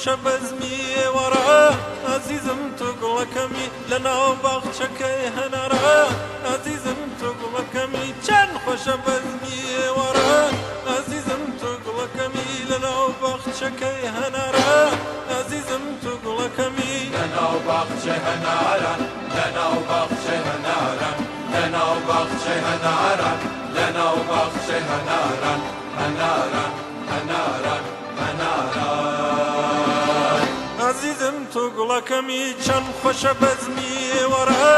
خوشە بەزمی وەرە ئازیزم تۆ گوڵەکەمی لەناو باخچەکەی هەنارە ئازیزم تۆ گوڵەکەمی چەند خۆشە بەزمی وەرە ئازیزم تۆ گوڵەکەمی لەناو باخچەکەی هەنارە ئازیزم تۆ گوڵەکەمی لەناو باخچەی هەناران لەناو باخچەی هەناران لەناو باخچەی هەناران لەناو باخچەی هەناران هەناران هەناران هەناران ئازیزم تۆ گوڵەکەمی چەند خۆشە بەزمی وەرە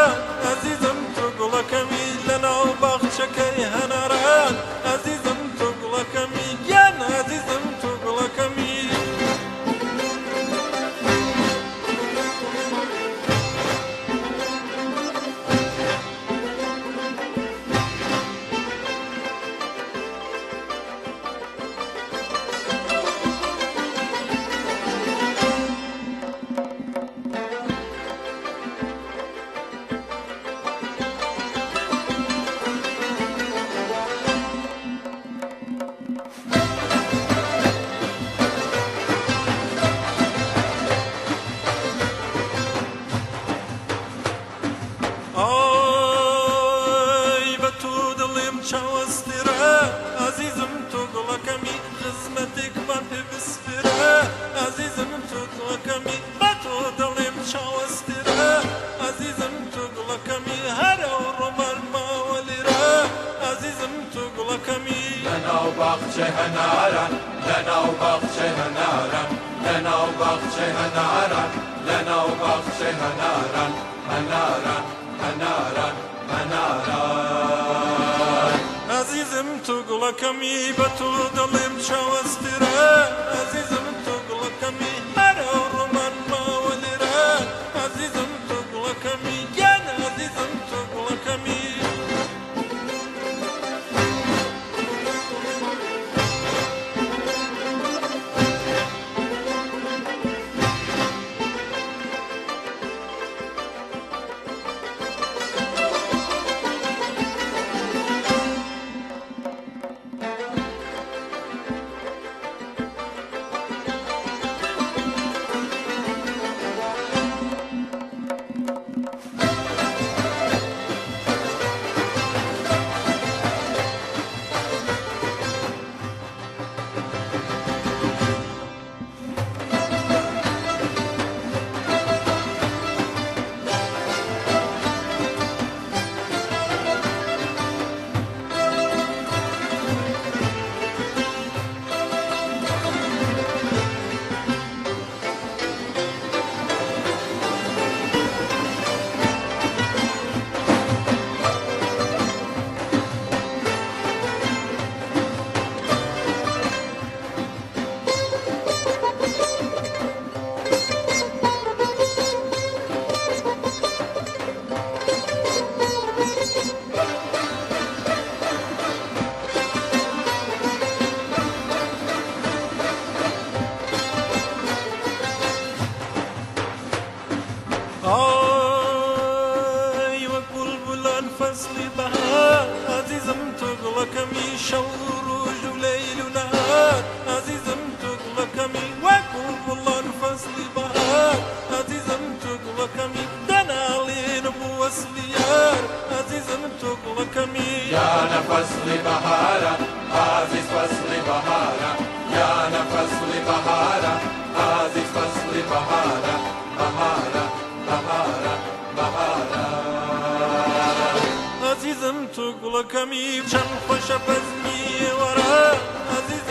ئازیزم تۆ گوڵەکەمی لەناو باخچەکەی هەناران ئازیزم تۆ گوڵەکەمی گیان ئازیزم تۆ گوڵەکەمی چاوەستێرە ئازیزم تۆ گوڵەکەمی خزمەتێک بان پێ بسپێرە ئازیزم تۆ گوڵەکەمی بە تۆ دەڵێم چاوەستێرە ئازیزم تۆ گوڵەکەمی هەرە و ڕۆمان ماوە لێرە ئازیزم تۆ گوڵەکەمی لەناو باخچەی هەناران لەناو باخچەی هەناران لەناو باخچەی هەناران لەناو باخچەی هەناران هەناران هەناران هەناران ئازیزم تۆ گوڵەکەمی بە تۆ دەڵێم چاوەستێرە ئازیزم تۆ گوڵەکەمی هەرە و ڕۆمان ماوە لێرە ئازیزم تۆ گوڵەکەمی گیان ئازیزم تۆ گوڵەکەمی آی وەک بولبولان فەسلی بەهار عەزیزم تۆ گوڵەکەمی شەو و ڕۆژ و لەیل و نەهار عەزیزم تۆ گوڵەکەمی وەک بولبولان فەسلی بەهار عەزیزم تۆ گوڵەکەمی دەناڵێن بۆ وەسلی یار عەزیزم تۆ گوڵەکەمی يانا فصل بهارا عزيز فصل بهارا يانا فصل بهارا عزيز فصل بهارا بهارا بهارا بهارا عەزیزم تۆ گوڵەکەمی چەند خۆشە بەزمی وەرە عەزیزم